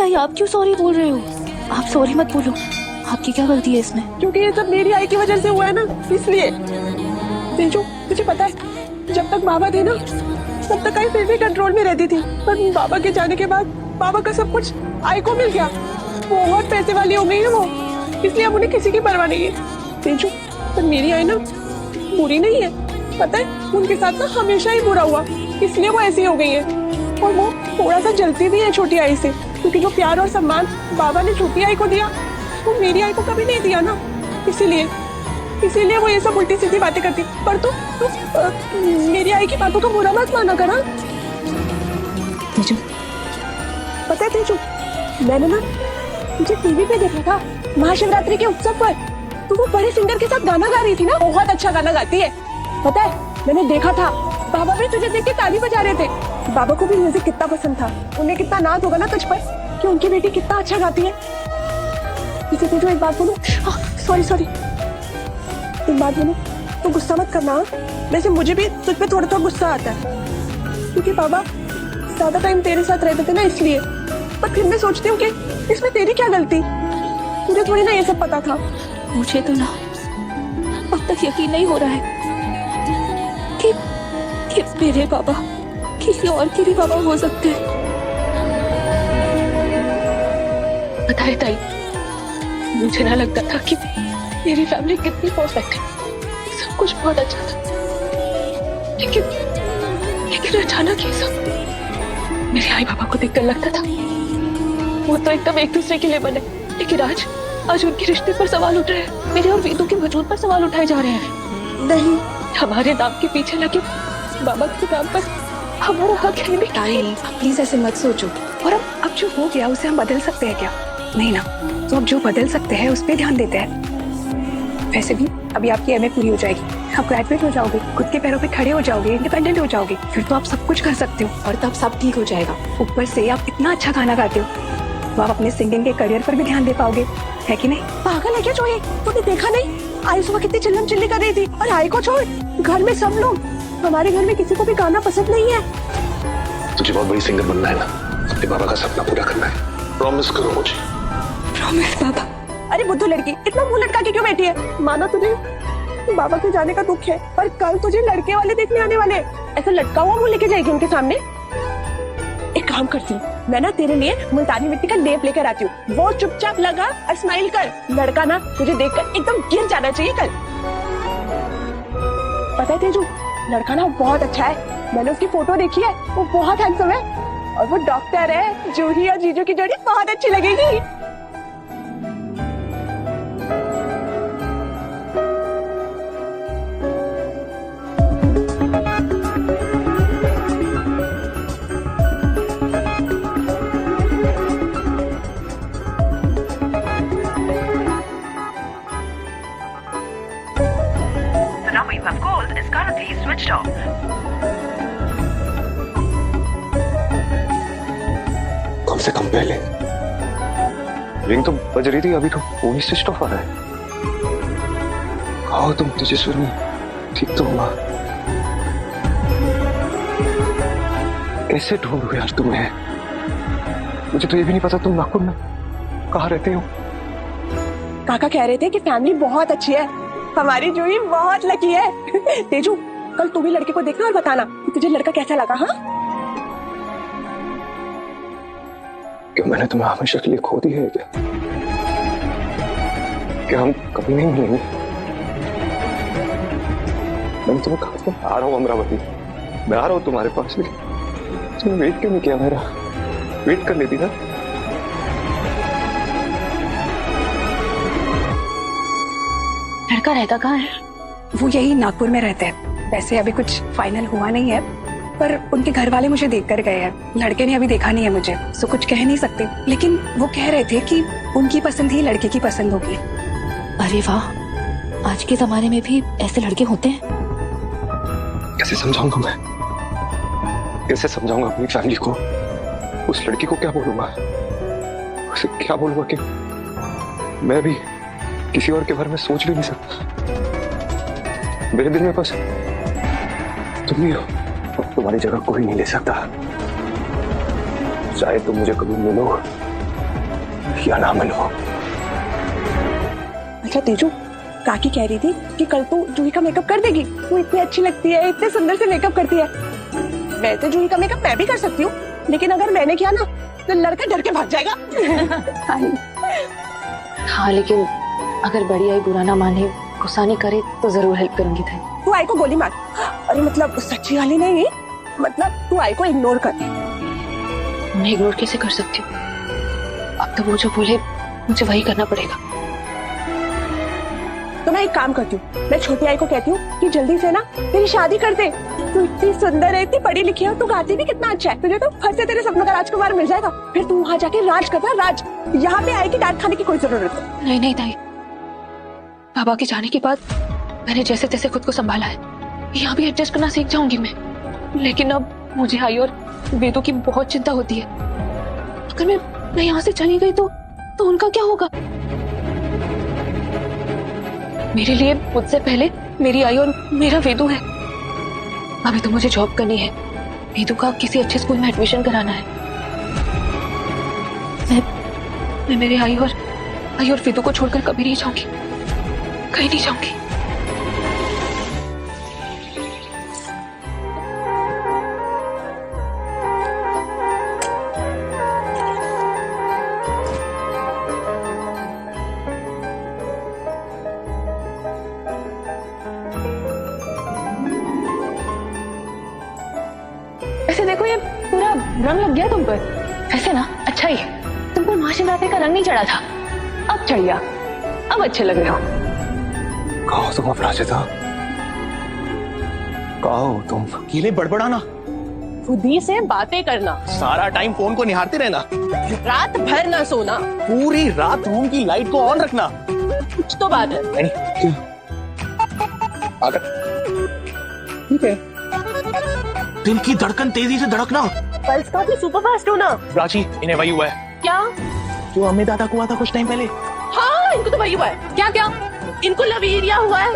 ताई आप क्यों सॉरी बोल रहे हो? आप सॉरी मत बोलो, आपकी क्या गलती है इसमें? क्योंकि ये सब मेरी आई की वजह से हुआ है ना, इसलिए। तेजू, मुझे पता है जब तक बाबा थे ना तब तक आई फिर भी कंट्रोल में रहती थी, पर बाबा के जाने के बाद बाबा का सब कुछ आई को मिल गया। बहुत पैसे वाली हो गई है वो, इसलिए अब उन्हें किसी की परवाह नहीं है। तेजू, पर मेरी आई ना बुरी नहीं है, पता है उनके साथ ना हमेशा ही बुरा हुआ, इसलिए वो ऐसी हो गई है। और वो थोड़ा सा जलती भी है छोटी आई से, क्योंकि जो प्यार और सम्मान बाबा ने छोटी आई को दिया वो मेरी आई को कभी नहीं दिया ना, इसीलिए वो ये सब उल्टी सीधी बातें करती। पर तू मेरी आई की बातों को बुरा मत माना करा। तेजू, पता है तेजू, मैंने ना मुझे टीवी पे देखा था महाशिवरात्रि के उत्सव पर, तो वो बड़े सिंगर के साथ गाना गा रही थी ना, बहुत अच्छा गाना गाती है। पता है मैंने देखा था बाबा भी तुझे देख के ताली बजा रहे थे। बाबा को भी म्यूजिक कितना पसंद था, उन्हें कितना नाज होगा ना तुझ पर कि उनकी बेटी कितना अच्छा गाती है। इसे तुझे एक बात बोलूं, सॉरी एक बात बोलूं, तो गुस्सा मत करना। वैसे मुझे भी तुझ पे थोड़ा थोड़ा गुस्सा आता है, क्योंकि बाबा ज्यादा टाइम तेरे साथ रहते थे ना, इसलिए। पर फिर मैं सोचती हूँ कि इसमें तेरी क्या गलती, मुझे थोड़ी ना ये सब पता था। मुझे तो ना अब तक यकीन नहीं हो रहा है कि मेरे बाबा किसी और के भी बाबा हो सकते हैं। पता है ताई, मुझे ना लगता था कि मेरी फैमिली कितनी परफेक्ट है, सब कुछ बहुत अच्छा था, लेकिन अचानक ये सब मेरे आई बाबा को देखकर लगता था वो तो एकदम एक दूसरे के लिए बने, लेकिन आज उनके रिश्ते पर सवाल उठ रहे हैं, मेरे और वेदों के वजूद पर सवाल उठाए जा रहे हैं। नहीं, हमारे नाम के पीछे लगे बाबा के नाम पर हमारा हक है नहीं। ताई प्लीज ऐसे मत सोचो, और अब जो हो गया उसे हम बदल सकते हैं क्या? नहीं ना, तो अब जो बदल सकते हैं उस पर ध्यान देते हैं। वैसे भी अभी आपकी एमए पूरी हो जाएगी, आप ग्रेजुएट हो जाओगे, खुद के पैरों पे खड़े हो जाओगे, इंडिपेंडेंट हो जाओगे, फिर तो आप सब कुछ कर सकते हो और तब सब ठीक हो जाएगा। ऊपर से आप इतना अच्छा गाना गाते हो, तो आप अपने सिंगिंग के करियर पर भी ध्यान दे पाओगे, है कि नहीं? पागल है क्या जो ये? तूने देखा नहीं आई सुबह कितनी चिल्लम चिल्ली कर रही थी, और आई को छोड़ घर में सब लोग, हमारे घर में किसी को भी गाना पसंद नहीं है। तुझे बहुत बड़ी सिंगर बनना है ना, अपने बाबा का सपना पूरा करना है, प्रॉमिस करो मुझे। प्रॉमिस बाबा। अरे बुद्धू लड़की, इतना मुंह लटका के क्यों बैठी है? माना तुझे बाबा के जाने का दुख है, पर कल तुझे लड़के वाले देखने आने वाले, ऐसा लटका हुआ मुंह लेके जाएगी उनके सामने? एक काम करती हूँ, मैं ना तेरे लिए मुल्तानी मिट्टी का लेप लेकर आती हूँ, वो चुपचाप लगा और स्माइल कर। लड़का ना तुझे देखकर एकदम गिर जाना चाहिए कल। पता है तेजू, लड़का ना बहुत अच्छा है, मैंने उसकी फोटो देखी है, वो बहुत हैंडसम है, और वो डॉक्टर है। जूही और जीजू की जोड़ी बहुत अच्छी लगेगी। कम से कम पहले रिंग तो बज रही थी, अभी तो फोन ही स्विच ऑफ आ रहा है। कहो तुम तेजस्विनी, ठीक तो हुआ? कैसे ढूंढूं यार तुम्हें? मुझे तो ये भी नहीं पता तुम नागपुर में कहाँ रहते हो। काका कह रहे थे कि फैमिली बहुत अच्छी है, हमारी जूही बहुत लकी है। तेजू, कल तू भी लड़के को देखना और बताना कि तुझे लड़का कैसा लगा। हाँ, क्या मैंने तुम्हें हमेशा के लिए खो दी है क्या? क्या हम कभी नहीं मिलेंगे? मैंने तुम्हें कहा था आ रहा हूँ अमरावती, मैं आ रहा हूँ तुम्हारे पास, तुमने वेट क्यों नहीं किया मेरा? वेट कर लेती ना। लड़का रहता कहाँ है? वो यही नागपुर में रहते हैं। वैसे अभी कुछ फाइनल हुआ नहीं है, पर उनके घर वाले मुझे देख कर गए हैं। लड़के ने अभी देखा नहीं है मुझे, तो कुछ कह नहीं सकते, लेकिन वो कह रहे थे कि उनकी पसंद ही लड़के की पसंद होगी। अरे वाह, आज के जमाने में भी ऐसे लड़के होते हैं। कैसे समझाऊंगा मैं, कैसे समझाऊंगा अपनी फैमिली को? उस लड़की को क्या बोलूंगा, उसे क्या बोलूंगा कि मैं भी किसी और के बारे में सोच भी नहीं सकता। मेरे दिल में बस तुम ही हो, तुम्हारी जगह कोई नहीं ले सकता। चाहे तुम मुझे कभी मिलो या ना मन हो। अच्छा तेजू, काकी कह रही थी कि कल तू जूही का मेकअप कर देगी। तू इतनी अच्छी लगती है, इतने सुंदर से मेकअप करती है। वैसे जूही का मेकअप मैं भी कर सकती हूँ, लेकिन अगर मैंने किया ना तो लड़का डर के भाग जाएगा। हाँ, लेकिन अगर बड़ी आई बुरा ना माने, गुस्सा नहीं करे तो जरूर हेल्प करूंगी ताई। तू आई को गोली मार। अरे मतलब सच्ची वाली नहीं, मतलब तू आई को इग्नोर कर। उन्हें इग्नोर कैसे कर सकती हूँ? अब तो वो जो बोले मुझे वही करना पड़ेगा। तो मैं एक काम करती हूँ, मैं छोटी आई को कहती हूँ कि जल्दी से ना तेरी शादी कर दे। तू इतनी सुंदर है, इतनी पढ़ी लिखी है, तू गाती भी कितना अच्छा है। तुझे तो फट से तेरे सपनों का राजकुमार मिल जाएगा। फिर तू वहाँ जाके राज करना, राज। यहाँ पे आई की डांट खाने की कोई जरूरत नहीं। नहीं नहीं ताई, बाबा के जाने के बाद मैंने जैसे तैसे खुद को संभाला है। यहाँ भी एडजस्ट करना सीख जाऊंगी मैं, लेकिन अब मुझे आई और वेदों की बहुत चिंता होती है। अगर मैं यहाँ से चली गई तो उनका क्या होगा? मेरे लिए मुझसे पहले मेरी आई और मेरा वेदू है। अभी तो मुझे जॉब करनी है, वेदू का किसी अच्छे स्कूल में एडमिशन कराना है। मैं मेरे आई और वेदू को छोड़कर कभी नहीं जाऊंगी, कहीं नहीं जाऊंगी। ऐसे देखो, ये पूरा रंग लग गया तुम पर। वैसे ना अच्छा ही है, तुम पर महाशिवरात्रि का रंग नहीं चढ़ा था, अब चढ़ गया। अब अच्छे लग रहे हो। कहा हो तुम अपराजिता? कहा हो तुम? अकेले बड़बड़ाना, खुद ही से बातें करना, सारा टाइम फोन को निहारते रहना, रात भर ना सोना, पूरी रात रूम की लाइट को ऑन रखना। कुछ तो बात है। नहीं, ठीक है, दिल की धड़कन तेजी से धड़कना। पल्स का भी सुपर फास्ट होना। प्राची, इन्हें वही हुआ है क्या? जो अम्मी दादा को हुआ था कुछ टाइम पहले। हाँ, इनको तो वही हुआ है। क्या क्या? इनको लवीरिया हुआ है।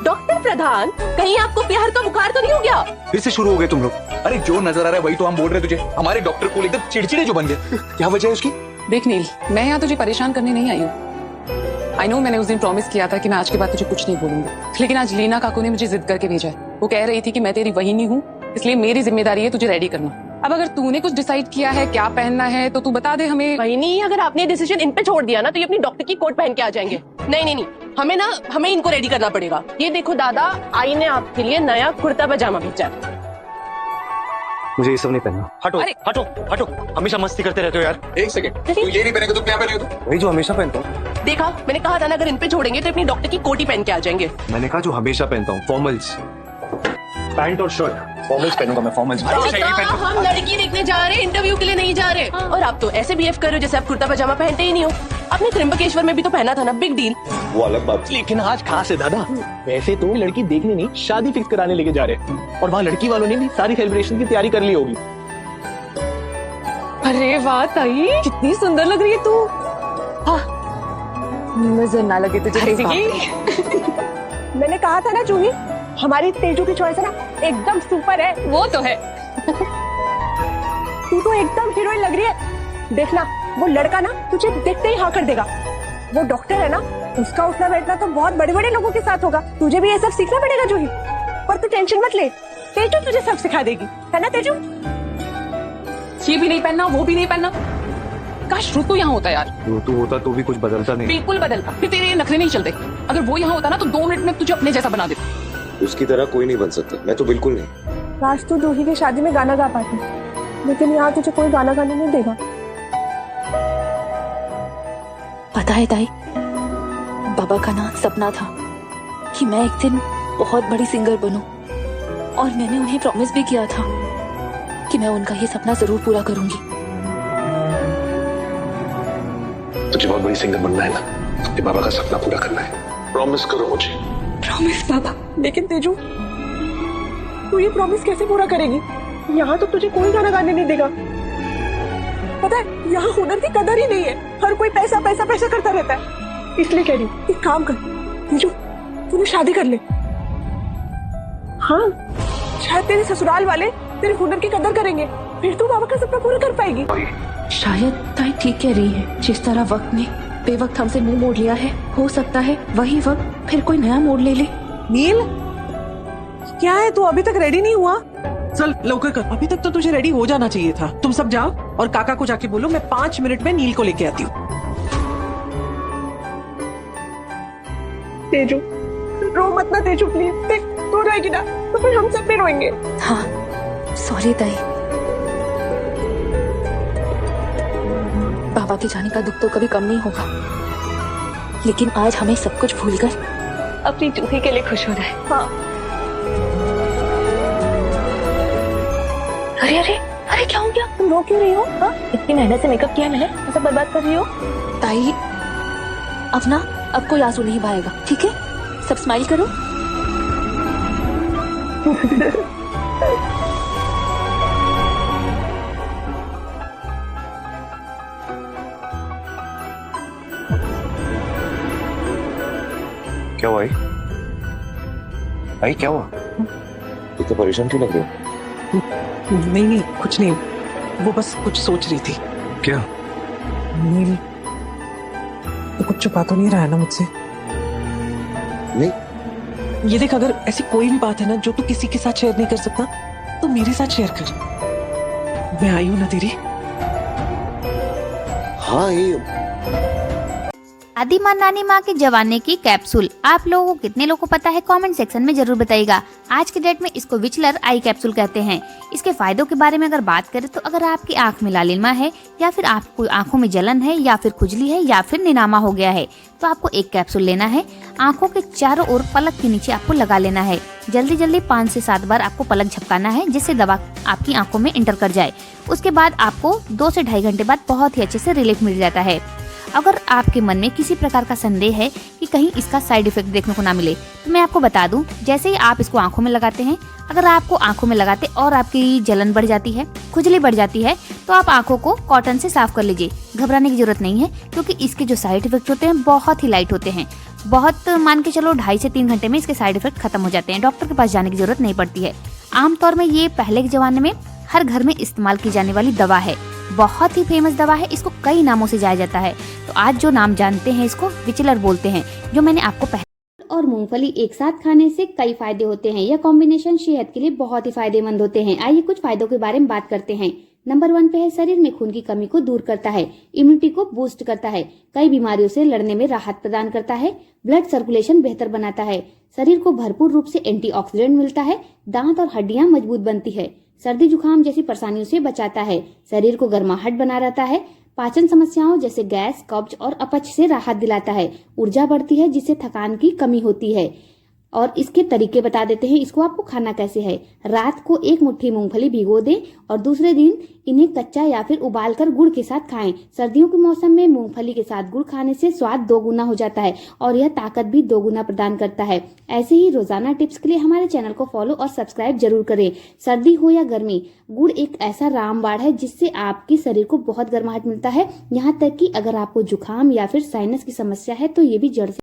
डॉक्टर प्रधान, कहीं आपको प्यार का बुखार तो नहीं हो गया? फिर से शुरू हो गए तुम लोग। अरे जो नजर आ रहा है वही तो हम बोल रहे तुझे। हमारे डॉक्टर को एकदम चिड़चिड़े जो बन गए। क्या वजह है उसकी? देख नील, मैं यहाँ तुझे परेशान करने नहीं आई हूँ। आई नो मैंने उस दिन प्रॉमिस किया था कि मैं आज के बाद तुझे कुछ नहीं बोलूंगी, लेकिन आज लीना काकू ने मुझे जिद करके भेजा है। वो कह रही थी कि मैं तेरी वहीनी हूँ, इसलिए मेरी जिम्मेदारी है तुझे रेडी करना। अब अगर तूने कुछ डिसाइड किया है क्या पहनना है तो तू बता दे हमें। वही नहीं, अगर आपने डिसीजन इन पे छोड़ दिया ना तो ये अपनी डॉक्टर की कोट पहन के आ जाएंगे। नहीं नहीं नहीं, हमें इनको रेडी करना पड़ेगा। ये देखो दादा, आई ने आपके लिए नया कुर्ता पजामा भेजा है। मुझे ये सब नहीं पहनना। हटो हटो हटो, हमेशा मस्ती करते रहते हो यार। एक सेकंड, तू ये नहीं पहनेगा तो क्या पहनेगा तू? वही जो हमेशा पहनता हूँ। देखा, मैंने कहा था ना, अगर इन पे छोड़ेंगे तो अपनी डॉक्टर की कोट ही पहन के आ जाएंगे। मैंने कहा जो हमेशा पहनता हूँ, फॉर्मल्स, पैंट और शर्ट। फॉर्मल्स पहनूंगा मैं, फॉर्मल्स। हम लड़की देखने जा रहे हैं, इंटरव्यू के लिए नहीं जा रहे। और आप तो ऐसे बिहेव कर रहे हो जैसे आप कुर्ता पजामा पहनते ही नहीं हो। आपने त्रिम्बकेश्वर में भी तो पहना था ना, बिग डील। वो अलग बात। लेकिन आज खास है दादा। वैसे तो लड़की देखने नहीं, शादी फिक्स कराने लेके जा रहे हैं, और वहाँ लड़की वालों ने भी सारी सेलिब्रेशन की तैयारी कर ली होगी। अरे वाह ताई, कितनी सुंदर लग रही है तू। नजर ना लगे तुझे किसी की। मैंने कहा था ना जूही, हमारी तेजू की चॉइस है ना एकदम सुपर है। वो तो है। तू तो एकदम हीरोइन लग रही है। देखना, वो लड़का ना तुझे देखते ही हाँ कर देगा। वो डॉक्टर है ना, उसका उठना बैठना तो बहुत बड़े बड़े लोगों के साथ होगा। तुझे भी ये सब सीखना पड़ेगा जूही, पर तू टेंशन मत ले, तेजू तुझे सब सिखा देगी, है ना तेजू? ये भी नहीं पहनना, वो भी नहीं पहनना। काश ऋतु यहाँ होता यार। ऋतु होता तो भी कुछ बदलता नहीं। बिल्कुल बदलता, फिर तेरे ये नखरे नहीं चलते। अगर वो यहाँ होता ना तो 2 मिनट में तुझे अपने जैसा बना देता। उसकी तरह कोई नहीं बन सकता, मैं तो बिल्कुल नहीं। काश तू जूही की शादी में गाना गा पाती, लेकिन यहाँ तुझे कोई गाना गाने नहीं देगा। पता है ताई, बाबा का ना सपना था कि मैं एक दिन बहुत बड़ी सिंगर बनूं, और मैंने उन्हें प्रॉमिस भी किया था कि मैं उनका ये सपना जरूर पूरा करूंगी। तुझे बहुत बड़ी सिंगर बनना है ना, अपने बाबा का सपना पूरा करना है। प्रॉमिस करो मुझे। प्रॉमिस बाबा। लेकिन तेजू, तू ये प्रॉमिस कैसे पूरा करेगी? यहाँ तो तुझे कोई गाना गाने नहीं देगा। पता है, यहाँ हुनर की कदर ही नहीं है। हर कोई पैसा पैसा पैसा करता रहता है। इसलिए कह रही हूँ, एक काम कर तेजू, तूने शादी कर ले। हाँ, शायद तेरे ससुराल वाले तेरे हुनर की कदर करेंगे, फिर तू बाबा का सपना पूरा कर पाएगी। शायद ताई ठीक कह रही है। जिस तरह वक्त ने बेवक्त हमसे मुंह मोड़ लिया है, हो सकता है वही वक्त फिर कोई नया मोड़ ले ले। नील, क्या है, तू अभी तक रेडी नहीं हुआ? चल लवकर कर, अभी तक तो तुझे रेडी हो जाना चाहिए था। तुम सब जाओ और काका को जाके बोलो मैं 5 मिनट में नील को लेके आती हूँ। तेजू, रो मत ना तेजू प्लीज। देख तू रोएगी ना तो फिर हम सब भी रोएंगे। हाँ सॉरी ताई। बाबा के जाने का दुख तो कभी कम नहीं होगा, लेकिन आज हमें सब कुछ भूलकर अपनी जूही के लिए खुश होना है। हाँ। अरे अरे अरे क्या हो गया? तुम रो क्यों रही हो? हाँ इतनी मेहनत से मेकअप किया मैंने, ऐसा बर्बाद कर रही हो? ताई अब ना, अब कोई आंसू नहीं बहाएगा, ठीक है? सब स्माइल करो। क्या हुआ भाई? क्या हुआ? इतना परेशान क्यों लग रहे हो? नहीं नहीं कुछ नहीं, वो बस कुछ सोच रही थी। क्या? नील, तो कुछ छुपा तो नहीं रहा है ना मुझसे? नहीं। ये देख, अगर ऐसी कोई भी बात है ना जो तू किसी के साथ शेयर नहीं कर सकता तो मेरे साथ शेयर कर। मैं आई हूं ना तेरी। हाँ ये दादी माँ नानी माँ के जवानी की कैप्सूल आप लोगों को कितने लोगों को पता है? कमेंट सेक्शन में जरूर बताइएगा। आज के डेट में इसको विचलर आई कैप्सूल कहते हैं। इसके फायदों के बारे में अगर बात करें तो अगर आपकी आंख में लालिमा है या फिर आपको आंखों में जलन है या फिर खुजली है या फिर निनामा हो गया है तो आपको एक कैप्सूल लेना है। आंखों के चारों ओर पलक के नीचे आपको लगा लेना है। जल्दी जल्दी 5 से 7 बार आपको पलक झपकाना है जिससे दवा आपकी आंखों में इंटर कर जाए। उसके बाद आपको 2 से 2.5 घंटे बाद बहुत ही अच्छे से रिलीफ मिल जाता है। अगर आपके मन में किसी प्रकार का संदेह है कि कहीं इसका साइड इफेक्ट देखने को ना मिले तो मैं आपको बता दूं, जैसे ही आप इसको आंखों में लगाते हैं, अगर आपको आंखों में लगाते और आपकी जलन बढ़ जाती है, खुजली बढ़ जाती है तो आप आंखों को कॉटन से साफ कर लीजिए। घबराने की जरूरत नहीं है क्योंकि इसके जो साइड इफेक्ट होते हैं बहुत ही लाइट होते हैं। बहुत मान के चलो 2.5 से 3 घंटे में इसके साइड इफेक्ट खत्म हो जाते हैं। डॉक्टर के पास जाने की जरूरत नहीं पड़ती है। आमतौर में ये पहले के जमाने में हर घर में इस्तेमाल की जाने वाली दवा है। बहुत ही फेमस दवा है, इसको कई नामों से जाना जाता है। तो आज जो नाम जानते हैं इसको विचलर बोलते हैं, जो मैंने आपको पहले। और मूंगफली एक साथ खाने से कई फायदे होते हैं। यह कॉम्बिनेशन सेहत के लिए बहुत ही फायदेमंद होते हैं। आइए कुछ फायदों के बारे में बात करते हैं। नंबर 1 पे है शरीर में खून की कमी को दूर करता है, इम्यूनिटी को बूस्ट करता है, कई बीमारियों से लड़ने में राहत प्रदान करता है, ब्लड सर्कुलेशन बेहतर बनाता है, शरीर को भरपूर रूप से एंटीऑक्सीडेंट मिलता है, दांत और हड्डियां मजबूत बनती है, सर्दी जुकाम जैसी परेशानियों से बचाता है, शरीर को गर्माहट बना रहता है, पाचन समस्याओं जैसे गैस, कब्ज और अपच से राहत दिलाता है, ऊर्जा बढ़ती है जिससे थकान की कमी होती है। और इसके तरीके बता देते हैं, इसको आपको खाना कैसे है। रात को 1 मुट्ठी मूंगफली भिगो दें और दूसरे दिन इन्हें कच्चा या फिर उबालकर गुड़ के साथ खाएं। सर्दियों के मौसम में मूंगफली के साथ गुड़ खाने से स्वाद 2 गुना हो जाता है और यह ताकत भी 2 गुना प्रदान करता है। ऐसे ही रोजाना टिप्स के लिए हमारे चैनल को फॉलो और सब्सक्राइब जरूर करें। सर्दी हो या गर्मी, गुड़ एक ऐसा रामबाण है जिससे आपके शरीर को बहुत गर्माहट मिलता है। यहाँ तक कि अगर आपको जुकाम या फिर साइनस की समस्या है तो ये भी जड़ से